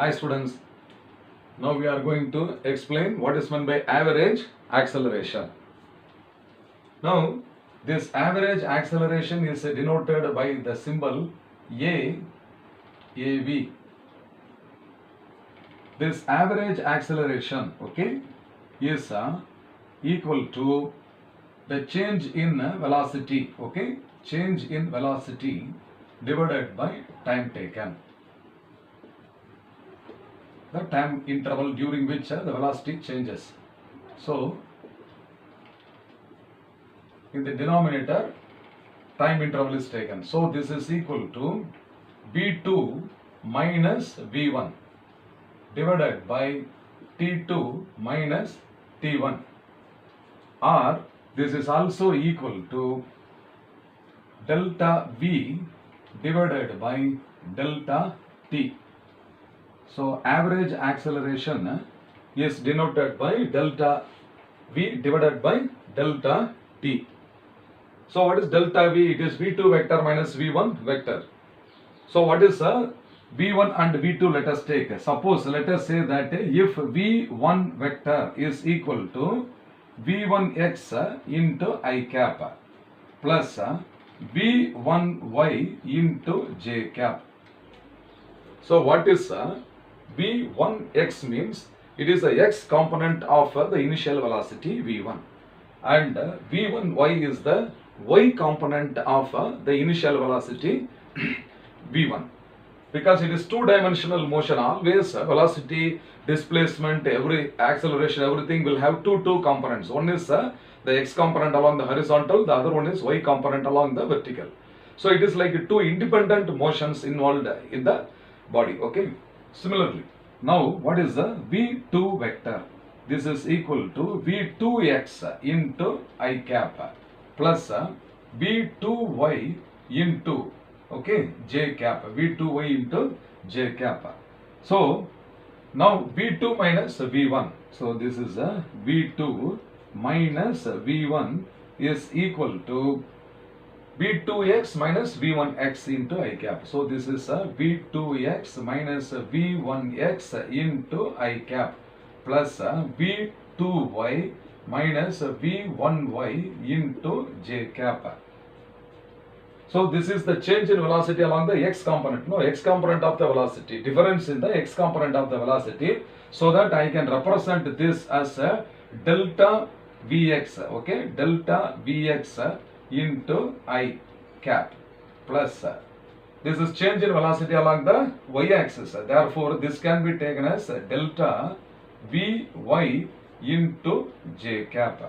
Hi students, now we are going to explain what is meant by average acceleration. Now this average acceleration is denoted by the symbol AV. This average acceleration, okay, is equal to the change in velocity, okay, change in velocity divided by time taken. The time interval during which the velocity changes. So, in the denominator, time interval is taken. So, this is equal to V2 minus V1 divided by T2 minus T1, or this is also equal to delta V divided by delta T. So average acceleration is denoted by delta V divided by delta T. So what is delta V? It is V2 vector minus V1 vector. So what is V1 and V2? Let us take. Suppose let us say that if V1 vector is equal to V1x into I cap plus V1y into j cap. So what is V1x means it is the x component of the initial velocity V1, and V1y is the y component of the initial velocity V1. Because it is two-dimensional motion, always velocity, displacement, every acceleration, everything will have two components. One is the x component along the horizontal, the other one is y component along the vertical. So it is like two independent motions involved in the body, okay. Similarly, now what is the V2 vector? This is equal to V2x into I cap plus V2y into, okay, j cap, V2y into j cap. So now V2 minus V1. So this is V2 minus V1 is equal to V2x minus V1x into I cap. So this is V2x minus V1x into I cap plus V2y minus V1y into j cap. So this is the change in velocity along the x component. No, x component of the velocity, difference in the x component of the velocity, so that I can represent this as a delta Vx, okay, delta Vx into I cap plus this is change in velocity along the y-axis. Therefore, this can be taken as delta Vy into j cap.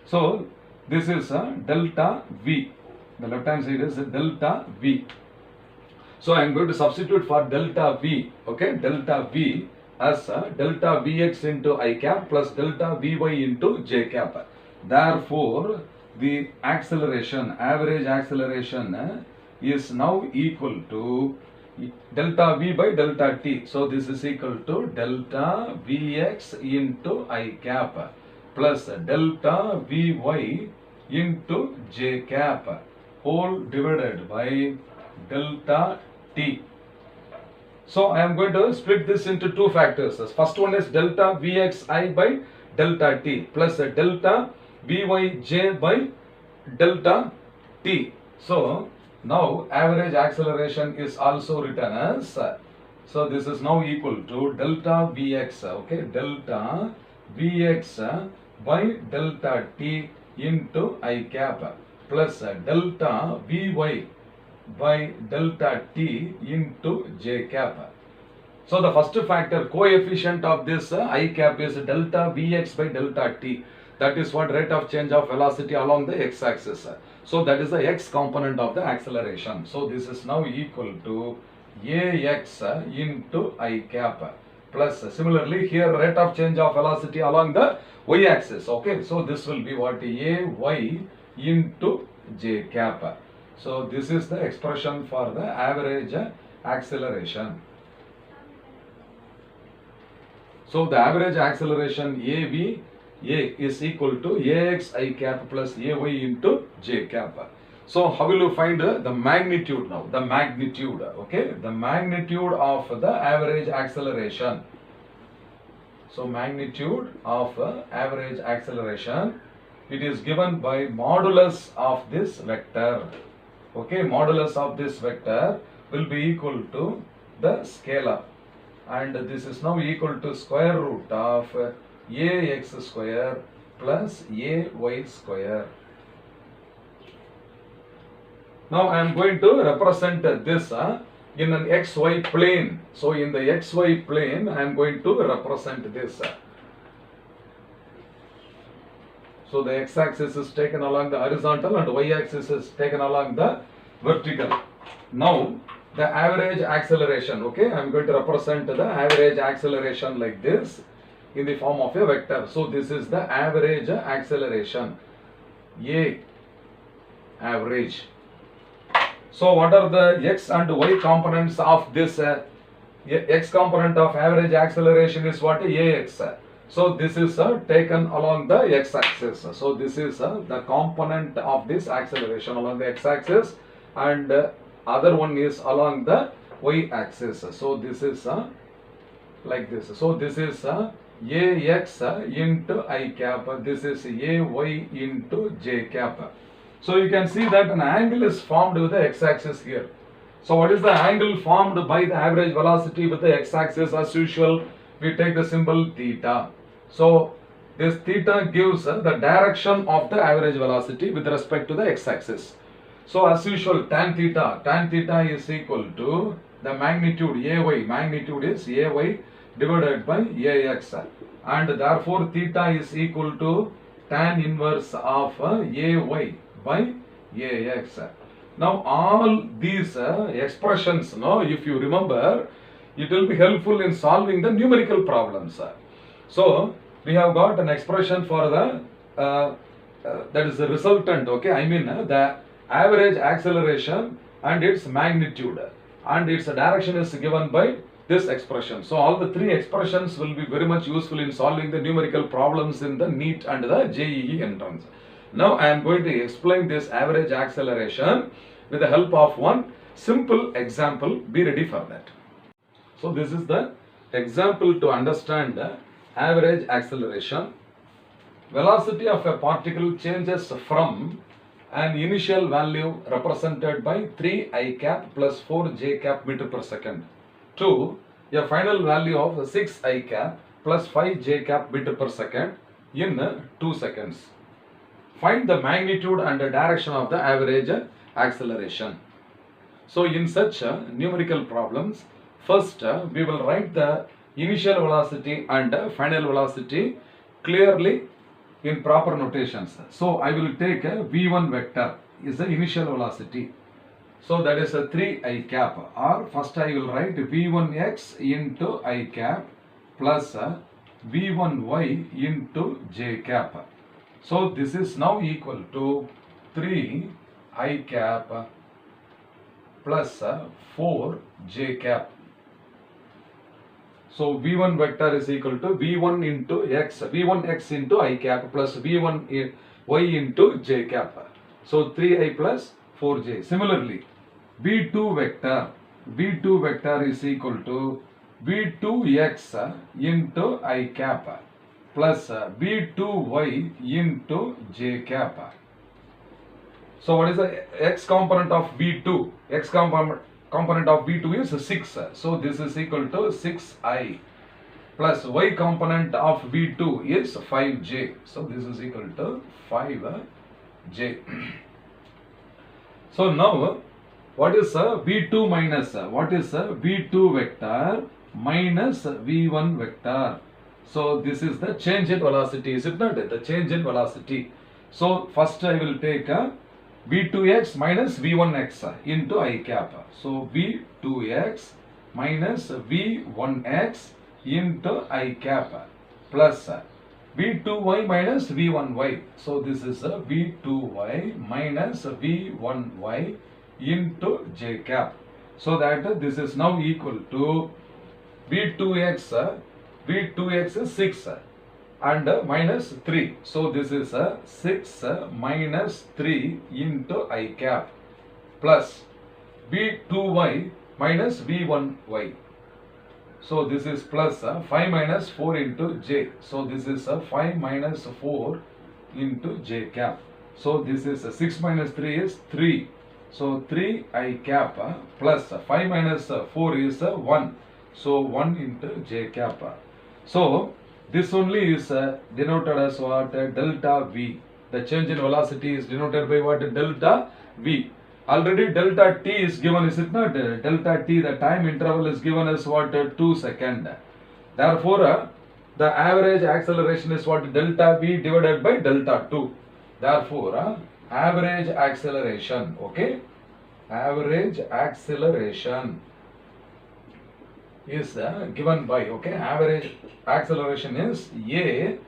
So this is delta V. The left hand side is delta V. So I am going to substitute for delta V, okay, delta V as delta Vx into I cap plus delta Vy into j cap. Therefore, the acceleration, average acceleration is now equal to delta V by delta T. So this is equal to delta Vx into I cap plus delta Vy into j cap whole divided by delta T. So I am going to split this into two factors. The first one is delta Vxi by delta T plus delta Vyj by delta T. So now average acceleration is also written as, so this is now equal to delta Vx, okay, delta Vx by delta T into I cap plus delta Vy by delta T into j cap. So the first factor, coefficient of this I cap is delta Vx by delta T. That is what rate of change of velocity along the x-axis. So that is the x component of the acceleration. So this is now equal to Ax into I cap plus similarly here rate of change of velocity along the y-axis. Okay, so this will be what, Ay into j cap. So this is the expression for the average acceleration. So the average acceleration AV is equal to Ax I cap plus Ay into j cap. So how will you find the magnitude now? The magnitude, okay? The magnitude of the average acceleration. So magnitude of average acceleration, it is given by modulus of this vector. Okay, modulus of this vector will be equal to the scalar, and this is now equal to square root of ax square plus ay square. Now I am going to represent this in an xy plane. So in the xy plane I am going to represent this. So the x-axis is taken along the horizontal and y-axis is taken along the vertical. Now the average acceleration, okay, I am going to represent the average acceleration like this in the form of a vector. So this is the average acceleration, A average. So what are the x and y components of this? X component of average acceleration is what? Ax. So this is taken along the x-axis. So this is the component of this acceleration along the x-axis, and other one is along the y-axis. So this is like this. So this is ax into I cap. This is ay into j cap. So you can see that an angle is formed with the x-axis here. So what is the angle formed by the average velocity with the x-axis? As usual, we take the symbol theta. So this theta gives the direction of the average velocity with respect to the x-axis. So as usual, tan theta is equal to the magnitude ay. Magnitude is ay divided by ax, and therefore theta is equal to tan inverse of ay by ax. Now all these expressions, if you remember, it will be helpful in solving the numerical problems. So we have got an expression for the that is the resultant, okay, I mean the average acceleration and its magnitude, and its direction is given by this expression. So all the three expressions will be very much useful in solving the numerical problems in the NEET and the JEE entrance. Now I am going to explain this average acceleration with the help of one simple example. Be ready for that. So this is the example to understand average acceleration. Velocity of a particle changes from an initial value represented by 3 cap plus 4 cap meter per second to a final value of 6 cap plus 5 cap meter per second in 2 seconds. Find the magnitude and the direction of the average acceleration. So in such numerical problems, first we will write the initial velocity and final velocity clearly in proper notations. So I will take a v1 vector is the initial velocity. So that is a 3 cap, or first I will write v1x into I cap plus v1y into j cap. So this is now equal to 3 I cap plus 4 j cap. So v1 vector is equal to v1 into x, v1x into I cap plus v1y into j cap. So 3i plus 4j. Similarly, v2 vector is equal to v2x into I cap plus v2y into j cap. So what is the x component of v2? X component of v2 is 6. So this is equal to 6i plus y component of v2 is 5j. So this is equal to 5j. So now what is v2 minus what is v2 vector minus v1 vector? So this is the change in velocity, is it not? The change in velocity. So first I will take v2x minus v1x into I cap. So v2x minus v1x into I cap plus v2y minus v1y. So this is v2y minus v1y into j cap. So that this is now equal to v2x is 6 and minus 3. So this is 6 minus 3 into I cap plus V2y minus V1y. So this is plus 5 minus 4 into j. So this is 5 minus 4 into j cap. So this is 6 minus 3 is 3. So 3 I cap plus 5 minus 4 is 1. So 1 into j cap. So this only is denoted as what? Delta V. The change in velocity is denoted by what? Delta V. Already delta t is given, is it not? Delta t, the time interval is given as what? 2 seconds. Therefore, the average acceleration is what? Delta v divided by delta 2. Therefore, average acceleration, okay? Average acceleration is given by, okay? Average acceleration is A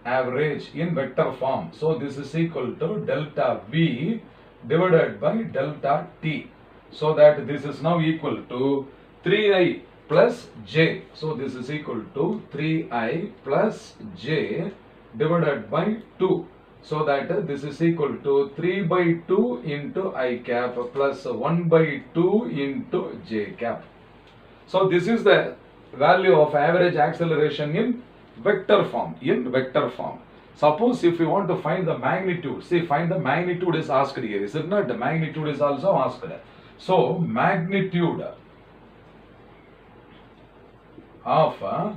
average in vector form. So, this is equal to delta v divided by delta t. So that this is now equal to 3i plus j. So this is equal to 3i plus j divided by 2. So that this is equal to 3 by 2 into I cap plus 1 by 2 into j cap. So this is the value of average acceleration in vector form. Suppose if you want to find the magnitude, see, find the magnitude is asked here, is it not? The magnitude is also asked. So magnitude of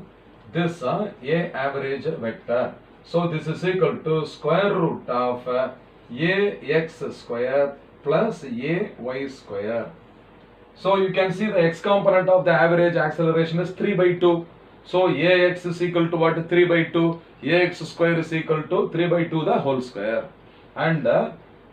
this A average vector. So this is equal to square root of ax square plus ay square. So you can see the x component of the average acceleration is 3 by 2. So ax is equal to what? 3 by 2. Ax square is equal to 3 by 2 the whole square. And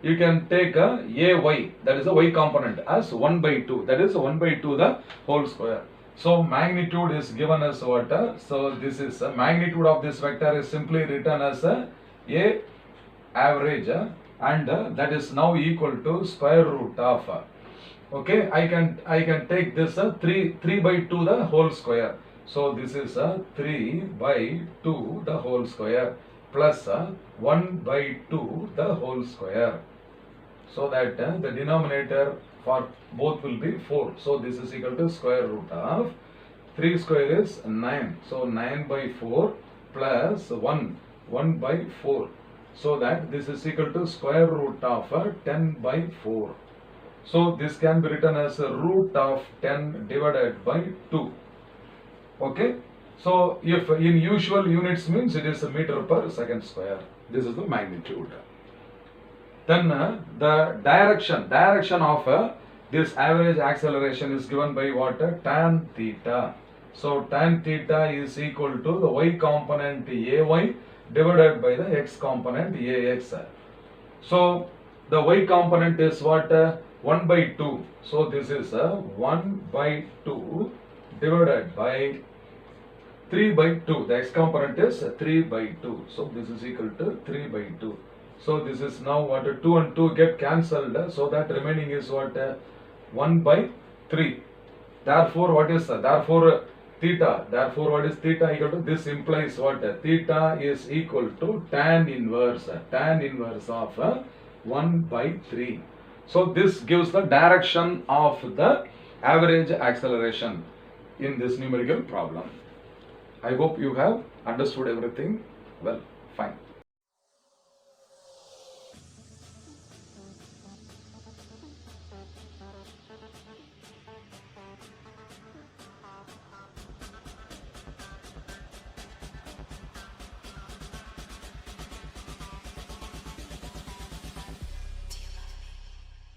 you can take ay, that is the y component, as 1 by 2. That is 1 by 2 the whole square. So magnitude is given as what? So this is magnitude of this vector is simply written as a average and that is now equal to square root of. Okay, I can take this 3 by 2 the whole square. So this is 3 by 2 the whole square plus 1 by 2 the whole square. So that the denominator for both will be 4. So this is equal to square root of 3 square is 9. So 9 by 4 plus 1 by 4. So that this is equal to square root of 10 by 4. So this can be written as a root of 10 divided by 2. Okay. So if in usual units means it is a meter per second square. This is the magnitude. Then the direction of this average acceleration is given by what? Tan theta. So tan theta is equal to the y component ay divided by the x component ax. So the y component is what? 1 by 2. So this is 1 by 2 divided by 3 by 2. The x component is 3 by 2. So this is equal to 3 by 2. So this is now what? 2 and 2 get cancelled. So that remaining is what? 1 by 3. Therefore what is therefore theta? Therefore what is theta equal to? This implies what? Theta is equal to tan inverse of 1 by 3. So this gives the direction of the average acceleration in this numerical problem. I hope you have understood everything well. Fine.